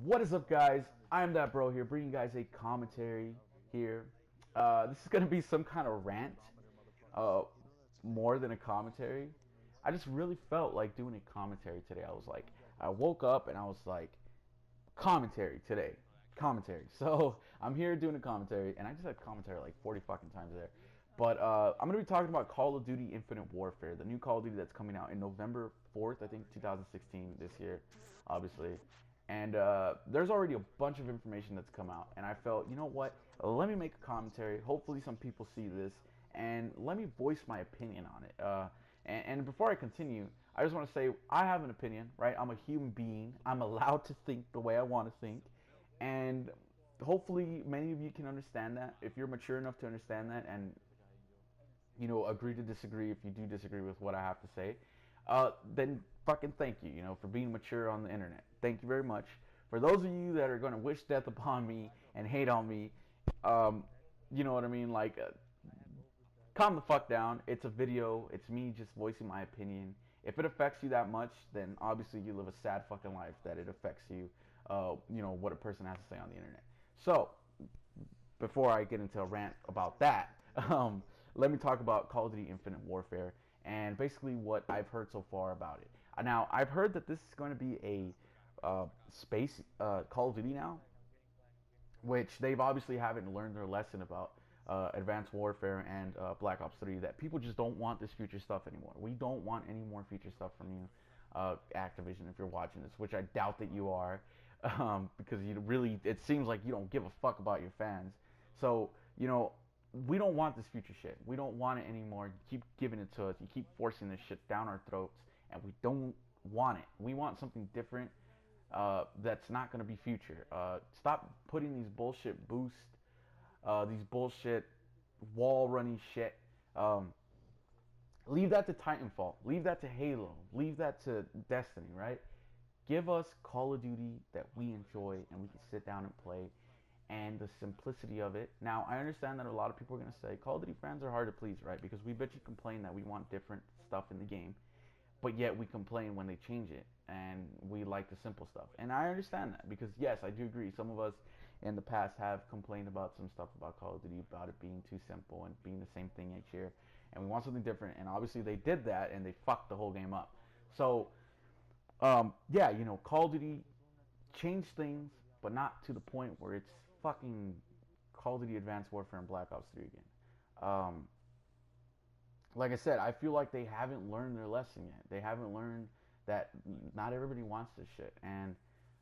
What is up, guys? I'm that bro here, bringing you guys a commentary here. This is gonna be some kind of rant, uh, more than a commentary. I just really felt like doing a commentary today. I woke up and I was like, commentary today, commentary. So I'm here doing a commentary, and I just had commentary like 40 fucking times there. But I'm gonna be talking about Call of Duty Infinite Warfare, the new Call of Duty that's coming out in November 4th, I think, 2016, this year, obviously. And there's already a bunch of information that's come out, and I felt, you know what? Let me make a commentary. Hopefully, some people see this, and let me voice my opinion on it. And before I continue, I just want to say I have an opinion, right? I'm a human being. I'm allowed to think the way I want to think, and hopefully, many of you can understand that. If you're mature enough to understand that, and agree to disagree if you do disagree with what I have to say, then fucking thank you, for being mature on the internet. Thank you very much. For those of you that are going to wish death upon me and hate on me, you know what I mean? Like, calm the fuck down. It's a video. It's me just voicing my opinion. If it affects you that much, then obviously you live a sad fucking life that it affects you, what a person has to say on the internet. So, before I get into a rant about that, let me talk about Call of Duty Infinite Warfare and basically what I've heard so far about it. Now, I've heard that this is going to be a space Call of Duty now, which they've obviously haven't learned their lesson about Advanced Warfare and Black Ops 3, that people just don't want this future stuff anymore. We don't want any more future stuff from you, Activision, if you're watching this, which I doubt that you are, because it seems like you don't give a fuck about your fans. So, we don't want this future shit. We don't want it anymore. You keep giving it to us. You keep forcing this shit down our throats, and we don't want it. We want something different that's not going to be future. Stop putting these bullshit boosts, these bullshit wall running shit. Leave that to Titanfall. Leave that to Halo. Leave that to Destiny, right? Give us Call of Duty that we enjoy and we can sit down and play, and the simplicity of it. Now, I understand that a lot of people are going to say Call of Duty fans are hard to please, right? Because we bet you complain that we want different stuff in the game, but yet we complain when they change it, and we like the simple stuff. And I understand that, because yes, I do agree. Some of us in the past have complained about some stuff about Call of Duty, about it being too simple and being the same thing each year, and we want something different. And obviously they did that, and they fucked the whole game up. So, Call of Duty changed things, but not to the point where it's fucking Call of Duty Advanced Warfare and Black Ops 3 again. Like I said, I feel like they haven't learned their lesson yet. They haven't learned that not everybody wants this shit. And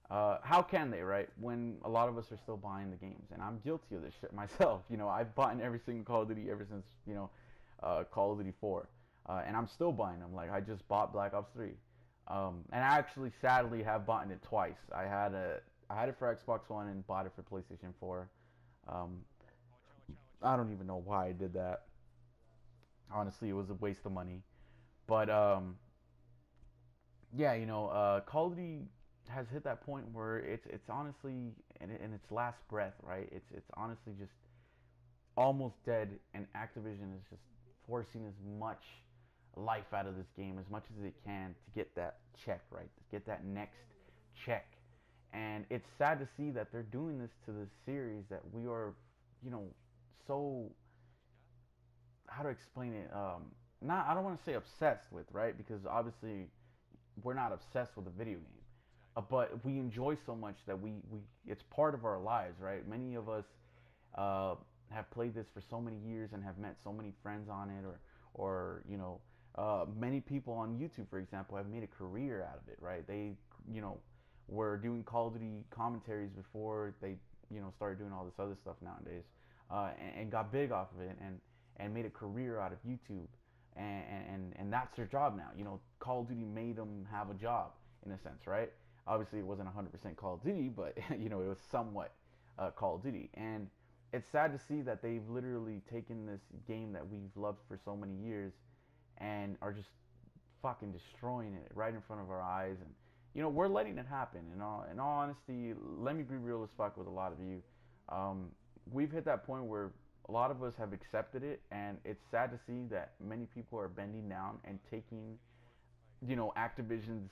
how can they, right? When a lot of us are still buying the games. And I'm guilty of this shit myself. I've bought every single Call of Duty ever since, Call of Duty 4. And I'm still buying them. Like, I just bought Black Ops 3. And I actually, sadly, have bought it twice. I had it for Xbox One and bought it for PlayStation 4. I don't even know why I did that. Honestly, it was a waste of money. But Call of Duty has hit that point where it's honestly in its last breath, right? It's honestly just almost dead, and Activision is just forcing as much life out of this game as much as it can to get that check, right? To get that next check. And it's sad to see that they're doing this to the series that we are, so, how to explain it? Not, I don't want to say obsessed with, right? Because obviously we're not obsessed with a video game, but we enjoy so much that we it's part of our lives, right? Many of us have played this for so many years and have met so many friends on it, or many people on YouTube, for example, have made a career out of it, right? They, were doing Call of Duty commentaries before they, started doing all this other stuff nowadays, and got big off of it, and made a career out of YouTube, and that's their job now. Call of Duty made them have a job in a sense, right? Obviously, it wasn't 100% Call of Duty, but it was somewhat Call of Duty, and it's sad to see that they've literally taken this game that we've loved for so many years and are just fucking destroying it right in front of our eyes. And we're letting it happen. In all honesty, let me be real as fuck with a lot of you. We've hit that point where a lot of us have accepted it, and it's sad to see that many people are bending down and taking, Activision's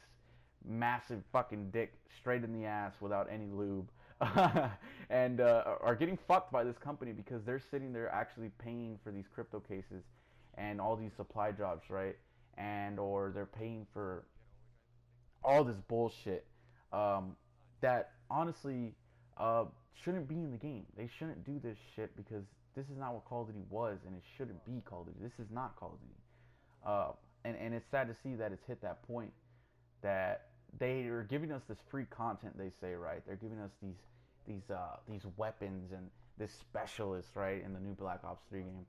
massive fucking dick straight in the ass without any lube, and are getting fucked by this company because they're sitting there actually paying for these crypto cases and all these supply drops, right? And or they're paying for all this bullshit um, that honestly uh, shouldn't be in the game. They shouldn't do this shit because this is not what Call of Duty was, and it shouldn't be Call of Duty. This is not Call of Duty. And it's sad to see that it's hit that point that they are giving us this free content. They say, right? They're giving us these weapons and this specialist, right, in the new Black Ops 3 game.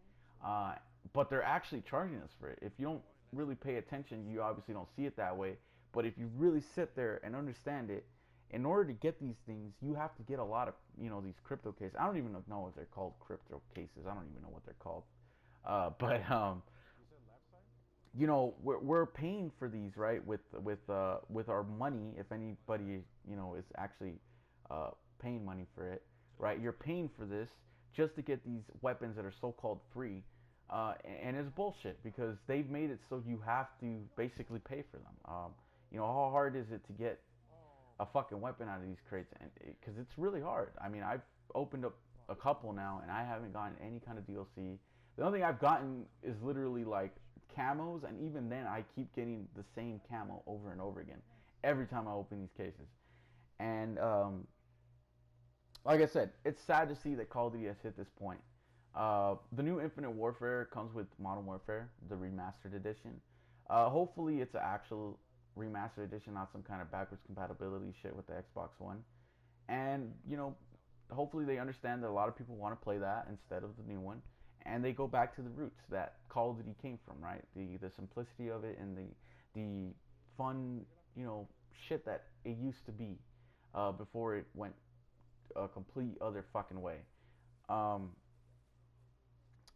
But they're actually charging us for it. If you don't really pay attention, you obviously don't see it that way. But if you really sit there and understand it, in order to get these things, you have to get a lot of, these crypto cases. I don't even know if they're called crypto cases. I don't even know what they're called. But we're paying for these, right, with our money. If anybody is actually paying money for it, right? You're paying for this just to get these weapons that are so-called free, and it's bullshit because they've made it so you have to basically pay for them. How hard is it to get a fucking weapon out of these crates? And because it's really hard. I mean, I've opened up a couple now, and I haven't gotten any kind of DLC. The only thing I've gotten is literally like camos, and even then I keep getting the same camo over and over again every time I open these cases. And like I said, it's sad to see that Call of Duty has hit this point. The new Infinite Warfare comes with Modern Warfare, the remastered edition. Hopefully it's an actual remastered edition, not some kind of backwards compatibility shit with the Xbox One. And hopefully they understand that a lot of people want to play that instead of the new one, and they go back to the roots that Call of Duty came from, right? The simplicity of it and the fun, shit that it used to be before it went a complete other fucking way. Um,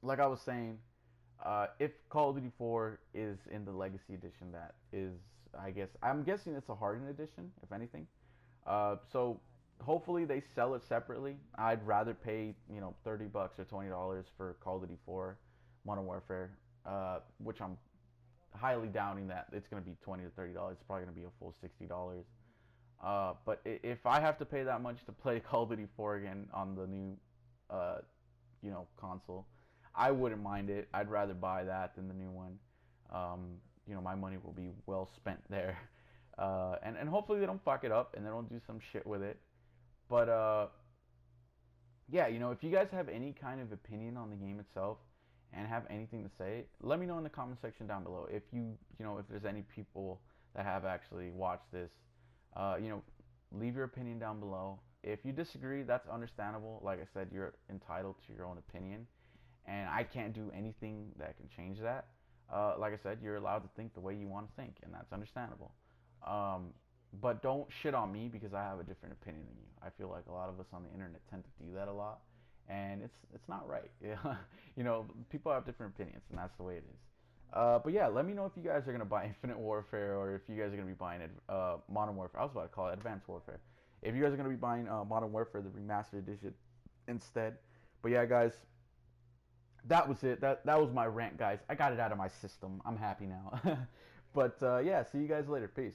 like I was saying, if Call of Duty 4 is in the Legacy Edition, that is, I'm guessing it's a hardened edition, if anything. So hopefully they sell it separately. I'd rather pay, $30 or $20 for Call of Duty 4 Modern Warfare, which I'm highly doubting that it's going to be $20 to $30. It's probably going to be a full $60. But if I have to pay that much to play Call of Duty 4 again on the new, console, I wouldn't mind it. I'd rather buy that than the new one. My money will be well spent there. And hopefully they don't fuck it up and they don't do some shit with it. But yeah, if you guys have any kind of opinion on the game itself and have anything to say, let me know in the comment section down below. If if there's any people that have actually watched this, leave your opinion down below. If you disagree, that's understandable. Like I said, you're entitled to your own opinion, and I can't do anything that can change that. Like I said, you're allowed to think the way you want to think, and that's understandable. But don't shit on me because I have a different opinion than you. I feel like a lot of us on the internet tend to do that a lot, and it's not right. People have different opinions, and that's the way it is. But yeah, let me know if you guys are gonna buy Infinite Warfare or if you guys are gonna be buying Modern Warfare. I was about to call it Advanced Warfare. If you guys are gonna be buying Modern Warfare, the remastered edition, instead. But yeah, guys, that was it. That was my rant, guys. I got it out of my system. I'm happy now. But yeah, see you guys later. Peace.